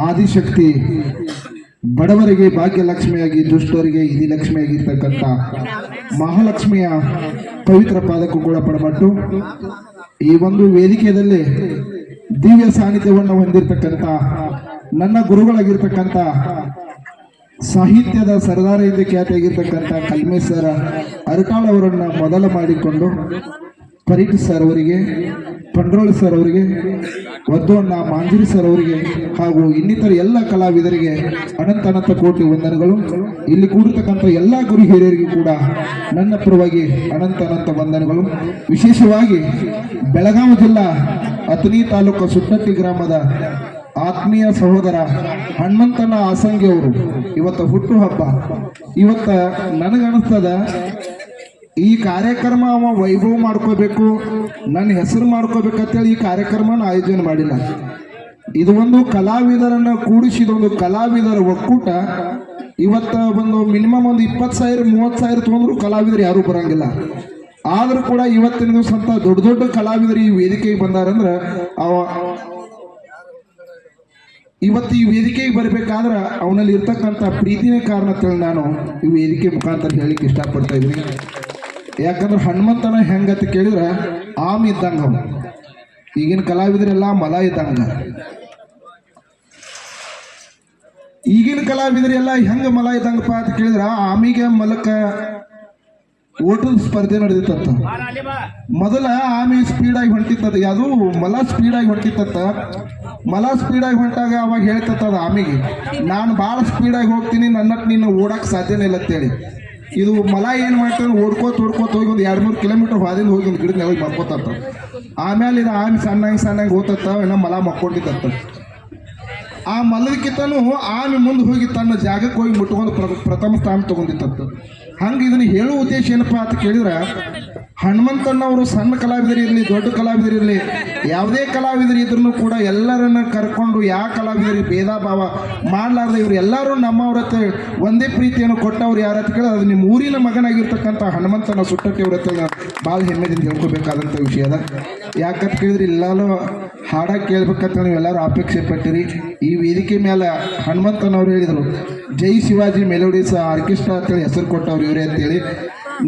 ಆದಿಶಕ್ತಿ ಬಡವರಿಗೆ ಭಾಗ್ಯಲಕ್ಷ್ಮಿಯಾಗಿ ದುಷ್ಟರಿಗೆ ಹಿರಿಲಕ್ಷ್ಮಿಯಾಗಿರ್ತಕ್ಕಂಥ ಮಹಾಲಕ್ಷ್ಮಿಯ ಪವಿತ್ರ ಪಾದಕ್ಕೂ ಕೂಡ ಪಡಮಟ್ಟು ಈ ಒಂದು ವೇದಿಕೆಯಲ್ಲಿ ದಿವ್ಯ ಸಾನ್ನಿಧ್ಯವನ್ನು ಹೊಂದಿರತಕ್ಕಂಥ ನನ್ನ ಗುರುಗಳಾಗಿರ್ತಕ್ಕಂಥ ಸಾಹಿತ್ಯದ ಸರದಾರ ಎಂದು ಖ್ಯಾತಿಯಾಗಿರ್ತಕ್ಕಂಥ ಕಲ್ಮೇಶ್ವರ ಅರಟಾಳ್ ಅವರನ್ನು ಮೊದಲ ಮಾಡಿಕೊಂಡು ಪರೀಟ್ ಸರ್ ಅವರಿಗೆ, ಪಂಡ್ರೋಳಿ ಸರ್ ಅವರಿಗೆ, ವದ್ದೋಣ್ಣ ಮಾಂಜಿರಿ ಸರ್ ಅವರಿಗೆ ಹಾಗೂ ಇನ್ನಿತರ ಎಲ್ಲ ಕಲಾವಿದರಿಗೆ ಅನಂತ ಕೋಟಿ ವಂದನೆಗಳು. ಇಲ್ಲಿ ಕೂಡಿರ್ತಕ್ಕಂಥ ಎಲ್ಲ ಗುರು ಹಿರಿಯರಿಗೂ ಕೂಡ ನನ್ನ ಪರವಾಗಿ ಅನಂತ ವಂದನೆಗಳು. ವಿಶೇಷವಾಗಿ ಬೆಳಗಾವಿ ಜಿಲ್ಲಾ ಅಥಣಿ ತಾಲೂಕು ಸುಟ್ಟಟ್ಟಿ ಗ್ರಾಮದ ಆತ್ಮೀಯ ಸಹೋದರ ಹನುಮಂತನ ಆಸಂಗಿ ಅವರು ಇವತ್ತು ಹುಟ್ಟು ಹಬ್ಬ. ಇವತ್ತ ನನಗನ್ನಿಸ್ತದ ಈ ಕಾರ್ಯಕ್ರಮ ಅವ ವೈಭವ ಮಾಡ್ಕೋಬೇಕು, ನನ್ನ ಹೆಸರು ಮಾಡ್ಕೋಬೇಕಂತೇಳಿ ಈ ಕಾರ್ಯಕ್ರಮನ ಆಯೋಜನೆ ಮಾಡಿಲ್ಲ. ಇದು ಒಂದು ಕಲಾವಿದರನ್ನು ಕೂಡಿಸಿದ ಒಂದು ಕಲಾವಿದರ ಒಕ್ಕೂಟ. ಇವತ್ತ ಒಂದು ಮಿನಿಮಮ್ ಒಂದು 20,000-30,000 ತೊಗೊಂಡ್ರು ಕಲಾವಿದರು ಯಾರೂ ಬರಂಗಿಲ್ಲ. ಆದರೂ ಕೂಡ ಇವತ್ತಿನ ದಿವಸ ಅಂತ ದೊಡ್ಡ ಕಲಾವಿದರು ಈ ವೇದಿಕೆಗೆ ಬಂದಾರಂದ್ರೆ ಇವತ್ತು ಈ ವೇದಿಕೆಗೆ ಬರಬೇಕಾದ್ರೆ ಅವನಲ್ಲಿ ಇರ್ತಕ್ಕಂಥ ಪ್ರೀತಿನೇ ಕಾರಣ ಅಂತೇಳಿ ನಾನು ಈ ವೇದಿಕೆ ಮುಖಾಂತರ ಹೇಳಲಿಕ್ಕೆ ಇಷ್ಟಪಡ್ತಾ ಇದ್ದೀನಿ. ಯಾಕಂದ್ರೆ ಹನುಮಂತನ ಹೆಂಗಂತ ಕೇಳಿದ್ರೆ ಆಮ್ ಇದ್ದಂಗ, ಈಗಿನ ಕಲಾವಿದರೆಲ್ಲ ಮಲ ಇದ್ದಂಗ. ಈಗಿನ ಕಲಾವಿದರೆಲ್ಲ ಹೆಂಗ ಮಲ ಇದ್ದಂಗಪ್ಪ ಅಂತ ಕೇಳಿದ್ರ ಆಮಿಗೆ ಮಲಕ ಓಟದ ಸ್ಪರ್ಧೆ ನಡೆದಿತ್ತ. ಮೊದಲ ಆಮಿ ಸ್ಪೀಡಾಗಿ ಹೊಂಟಿತ್ತದ, ಯಾವುದು ಮಲ ಸ್ಪೀಡಾಗಿ ಹೊಂಟಿತ್ತ. ಮಲ ಸ್ಪೀಡಾಗಿ ಹೊಂಟಾಗ ಅವಾಗ ಹೇಳ್ತದ ಆಮಿಗೆ, ನಾನು ಭಾಳ ಸ್ಪೀಡಾಗಿ ಹೋಗ್ತೀನಿ, ನನ್ನಟ್ಟು ನೀನು ಓಡಕ್ಕೆ ಸಾಧ್ಯನೇ ಇಲ್ಲ ಅಂತೇಳಿ. ಇದು ಮಲ ಏನು ಮಾಡ್ತಾನೆ, ಓಡ್ಕೋತ ಹೋಗಿ ಒಂದು 2-3 ಕಿಲೋಮೀಟರ್ ಹಾದಿಂದ ಹೋಗಿ ಒಂದು ಗಿಡದ ನೆಲಕ್ಕೆ ಮಕ್ಕೋತತ್ತ. ಆಮೇಲೆ ಇದು ಆಮಿ ಸಣ್ಣಂಗೆ ಹೋತತ್ತ, ಏನೋ ಮಲ ಮಕ್ಕೊಂಡಿತ್ತ. ಆ ಮಲದಕ್ಕಿಂತನೂ ಆಮಿ ಮುಂದೆ ಹೋಗಿ ತನ್ನ ಜಾಗಕ್ಕೆ ಹೋಗಿ ಮುಟ್ಕೊಂಡು ಪ್ರಥಮ ಸ್ಥಾನ ತಗೊಂಡಿತ್ತ. ಹಂಗೆ ಇದನ್ನು ಹೇಳುವ ಉದ್ದೇಶ ಏನಪ್ಪ ಅಂತ ಕೇಳಿದ್ರೆ, ಹನುಮಂತನವರು ಸಣ್ಣ ಕಲಾವಿದರಿರಲಿ ದೊಡ್ಡ ಕಲಾವಿದರಿರಲಿ ಯಾವುದೇ ಕಲಾವಿದರು ಇದ್ರೂ ಕೂಡ ಎಲ್ಲರನ್ನ ಕರ್ಕೊಂಡು ಯಾವ ಕಲಾವಿದರಿಗೆ ಭೇದ ಭಾವ ಮಾಡಲಾರ್ದೆ ಇವರು ಎಲ್ಲರೂ ನಮ್ಮವ್ರತ್ತ ಒಂದೇ ಪ್ರೀತಿಯನ್ನು ಕೊಟ್ಟವ್ರು ಯಾರತ್ತ ಕೇಳಿದ್ರೆ ಅದು ನಿಮ್ಮ ಊರಿನ ಮಗನಾಗಿರ್ತಕ್ಕಂಥ ಹನುಮಂತನ ಸುಟ್ಟಟ್ಟಿ ಅವ್ರತ್ತ ಭಾಳ ಹೆಮ್ಮೆದಿಂದ ಹೇಳ್ಕೋಬೇಕಾದಂಥ ವಿಷಯ ಅದ. ಯಾಕಂತ ಕೇಳಿದ್ರೆ ಎಲ್ಲರೂ ಹಾಡಾಗಿ ಕೇಳ್ಬೇಕಂತ ನೀವು ಎಲ್ಲರೂ ಅಪೇಕ್ಷೆ ಪಟ್ಟಿರಿ. ಈ ವೇದಿಕೆ ಮೇಲೆ ಹನುಮಂತನವ್ರು ಹೇಳಿದರು, ಜೈ ಶಿವಾಜಿ ಮೆಲೋಡಿಸ್ ಆರ್ಕೆಸ್ಟ್ರಾ ಅಂತೇಳಿ ಹೆಸರು ಕೊಟ್ಟವ್ರು ಇವರೇ ಅಂತೇಳಿ.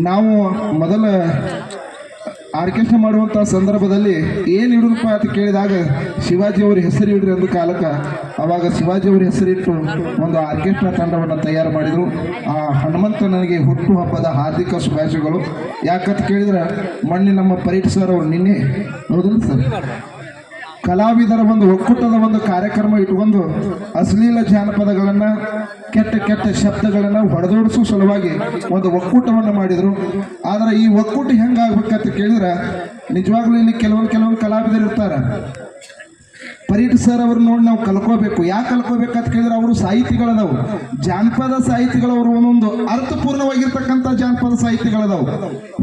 ನಾವು ಮೊದಲ ಆರ್ಕೆಸ್ಟ್ರಾ ಮಾಡುವಂಥ ಸಂದರ್ಭದಲ್ಲಿ ಏನು ಇಡೋದಪ್ಪ ಅಂತ ಕೇಳಿದಾಗ ಶಿವಾಜಿಯವ್ರ ಹೆಸರು ಇಡ್ರಿ ಅಂದ ಕಾಲಕ್ಕೆ ಅವಾಗ ಶಿವಾಜಿಯವ್ರ ಹೆಸರಿಟ್ಟು ಒಂದು ಆರ್ಕೆಸ್ಟ್ರಾ ತಂಡವನ್ನು ತಯಾರು ಮಾಡಿದರು. ಆ ಹನುಮಂತ ನನಗೆ ಹುಟ್ಟು ಹಬ್ಬದ ಹಾರ್ದಿಕ ಶುಭಾಶಯಗಳು. ಯಾಕಂತ ಕೇಳಿದ್ರೆ ಮೊನ್ನೆ ನಮ್ಮ ಪರೀಟ್ ಸರ್ ಅವರು ನಿನ್ನೆ ಹೌದಿಲ್ಲ ಸರ್ ಕಲಾವಿದರ ಒಂದು ಒಕ್ಕೂಟದ ಒಂದು ಕಾರ್ಯಕ್ರಮ ಇಟ್ಕೊಂಡು ಅಶ್ಲೀಲ ಜಾನಪದಗಳನ್ನು ಕೆಟ್ಟ ಶಬ್ದಗಳನ್ನು ಹೊಡೆದೋಡಿಸೋ ಸಲುವಾಗಿ ಒಂದು ಒಕ್ಕೂಟವನ್ನು ಮಾಡಿದರು. ಆದರೆ ಈ ಒಕ್ಕೂಟ ಹೆಂಗಾಗ್ಬೇಕಂತ ಕೇಳಿದ್ರೆ ನಿಜವಾಗ್ಲೂ ಇಲ್ಲಿ ಕೆಲವೊಂದು ಕಲಾವಿದರು ಇರ್ತಾರೆ. ಪರೀಟ್ ಸರ್ ಅವ್ರು ನೋಡಿ ನಾವು ಕಲ್ಕೋಬೇಕು. ಯಾಕೆ ಕಲ್ಕೋಬೇಕಂತ ಕೇಳಿದ್ರೆ ಅವರು ಸಾಹಿತಿಗಳದಾವು, ಜಾನಪದ ಸಾಹಿತಿಗಳವರು ಒಂದೊಂದು ಅರ್ಥಪೂರ್ಣವಾಗಿರ್ತಕ್ಕಂಥ ಜಾನಪದ ಸಾಹಿತಿಗಳದಾವು.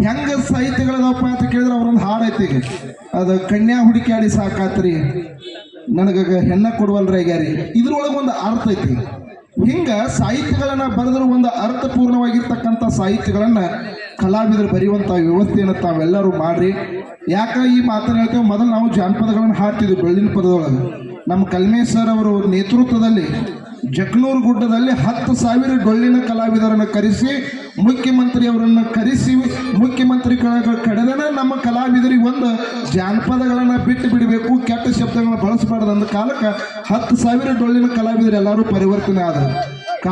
ಹೆಂಗ ಸಾಹಿತಿಗಳದಾವಪ್ಪ ಅಂತ ಕೇಳಿದ್ರೆ ಅವ್ರೊಂದು ಹಾಡೈತಿ, ಅದು ಕನ್ಯಾ ಹುಡುಕ್ಯಾಡಿ ಸಾಕಾತ್ರಿ ನನಗ ಹೆಣ್ಣ ಕೊಡುವಲ್ರಿ ಗ್ಯಾರಿ, ಇದ್ರೊಳಗೊಂದು ಅರ್ಥ ಐತಿ. ಹಿಂಗ ಸಾಹಿತ್ಯಗಳನ್ನ ಬರೆದ್ರು ಒಂದು ಅರ್ಥಪೂರ್ಣವಾಗಿರ್ತಕ್ಕಂಥ ಸಾಹಿತ್ಯಗಳನ್ನ ಕಲಾವಿದರು ಬರೆಯುವಂಥ ವ್ಯವಸ್ಥೆಯನ್ನು ತಾವೆಲ್ಲರೂ ಮಾಡ್ರಿ. ಯಾಕೆ ಈ ಮಾತನ್ನು ಹೇಳ್ತೇವೆ, ಮೊದಲು ನಾವು ಜಾನಪದಗಳನ್ನು ಹಾಡ್ತಿದ್ವಿ ಬೆಳ್ಳಿನ ಪದದೊಳಗೆ. ನಮ್ಮ ಕಲ್ಮೇಶ್ವರ ಅವರು ನೇತೃತ್ವದಲ್ಲಿ ಜಕ್ನೂರು ಗುಡ್ಡದಲ್ಲಿ 10,000 ಡೊಳ್ಳಿನ ಕಲಾವಿದರನ್ನು ಕರೆಸಿ ಮುಖ್ಯಮಂತ್ರಿಯವರನ್ನು ಕರೆಸಿ ಮುಖ್ಯಮಂತ್ರಿಗಳ ಕಡೆದನ ನಮ್ಮ ಕಲಾವಿದರಿಗೆ ಒಂದು ಜಾನಪದಗಳನ್ನು ಬಿಟ್ಟು ಬಿಡಬೇಕು, ಕೆಟ್ಟ ಶಬ್ದಗಳನ್ನು ಬಳಸಬಾರ್ದು ಅಂದ ಕಾಲಕ್ಕೆ 10,000 ಡೊಳ್ಳಿನ ಕಲಾವಿದರು ಎಲ್ಲರೂ ಪರಿವರ್ತನೆ ಆದರು.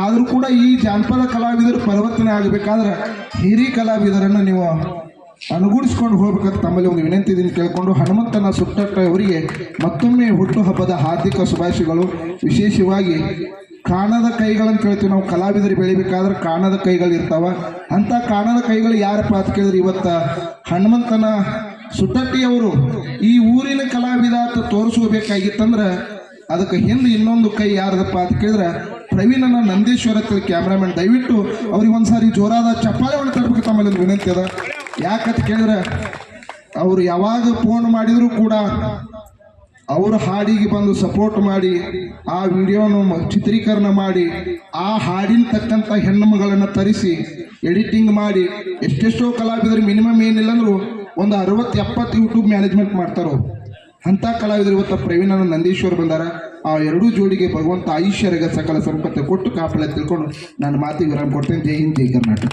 ಆದರೂ ಕೂಡ ಈ ಜಾನಪದ ಕಲಾವಿದರು ಪರಿವರ್ತನೆ ಆಗಬೇಕಾದ್ರೆ ಹಿರಿಯ ಕಲಾವಿದರನ್ನು ನೀವು ಅನುಗೂಡಿಸ್ಕೊಂಡು ಹೋಗ್ಬೇಕಂತ ತಮ್ಮಲ್ಲಿ ಒಂದು ವಿನಂತಿ ಇದನ್ನು ಕೇಳಿಕೊಂಡು ಹನುಮಂತನ ಸುಟ್ಟಟ್ಟ ಅವರಿಗೆ ಮತ್ತೊಮ್ಮೆ ಹುಟ್ಟು ಹಬ್ಬದ ಹಾರ್ದಿಕ ಶುಭಾಶಯಗಳು. ವಿಶೇಷವಾಗಿ ಕಾಣದ ಕೈಗಳಂತ ಹೇಳ್ತೀವಿ ನಾವು, ಕಲಾವಿದರು ಬೆಳಿಬೇಕಾದ್ರೆ ಕಾಣದ ಕೈಗಳು ಇರ್ತಾವ. ಅಂಥ ಕಾಣದ ಕೈಗಳು ಯಾರಪ್ಪ ಅಂತ ಕೇಳಿದ್ರೆ ಇವತ್ತು ಹನುಮಂತನ ಸುಟ್ಟಟ್ಟಿಯವರು ಈ ಊರಿನ ಕಲಾವಿದ ಅಂತ ತೋರಿಸ್ಕೋಬೇಕಾಗಿತ್ತಂದ್ರೆ ಅದಕ್ಕೆ ಹಿಂದೆ ಇನ್ನೊಂದು ಕೈ ಯಾರದಪ್ಪ ಅಂತ ಕೇಳಿದ್ರೆ ಪ್ರವೀಣನ ನಂದೀಶ್ವರ ಕ್ಯಾಮ್ರಾಮನ್. ದಯವಿಟ್ಟು ಅವ್ರಿಗೆ ಒಂದ್ಸಾರಿ ಜೋರಾದ ಚಪ್ಪಾಳೆಯನ್ನು ತರಬೇಕು ತಮ್ಮಲ್ಲಿ ಒಂದು ವಿನಂತಿ ಅದ. ಯಾಕಂತ ಕೇಳಿದ್ರೆ ಅವರು ಯಾವಾಗ ಫೋನ್ ಮಾಡಿದರೂ ಕೂಡ ಅವ್ರ ಹಾಡಿಗೆ ಬಂದು ಸಪೋರ್ಟ್ ಮಾಡಿ ಆ ವಿಡಿಯೋನ ಚಿತ್ರೀಕರಣ ಮಾಡಿ ಆ ಹಾಡಿನ ತಕ್ಕಂಥ ಹೆಣ್ಣು ಮಗಳನ್ನು ತರಿಸಿ ಎಡಿಟಿಂಗ್ ಮಾಡಿ ಎಷ್ಟೆಷ್ಟೋ ಕಲಾವಿದರು ಮಿನಿಮಮ್ ಏನಿಲ್ಲ ಅಂದರೂ ಒಂದು 60-70 ಯೂಟ್ಯೂಬ್ ಮ್ಯಾನೇಜ್ಮೆಂಟ್ ಮಾಡ್ತಾರೋ. ಅಂಥ ಕಲಾವಿದರು ಇವತ್ತು ಪ್ರವೀಣನ ನಂದೀಶ್ವರ್ ಬಂದಾರ. ಆ ಎರಡೂ ಜೋಡಿಗೆ ಭಗವಂತ ಐಶ್ವರ್ಯ ಸಕಲ ಸಂಪತ್ತು ಕೊಟ್ಟು ಕಾಪಲೆ ತಿಳ್ಕೊಂಡು ನಾನು ಮಾತಿಗೆ ವಿರಾಮ ಕೊಡ್ತೇನೆ. ಜೈ ಹಿಂದ್, ಜೈ ಕರ್ನಾಟಕ.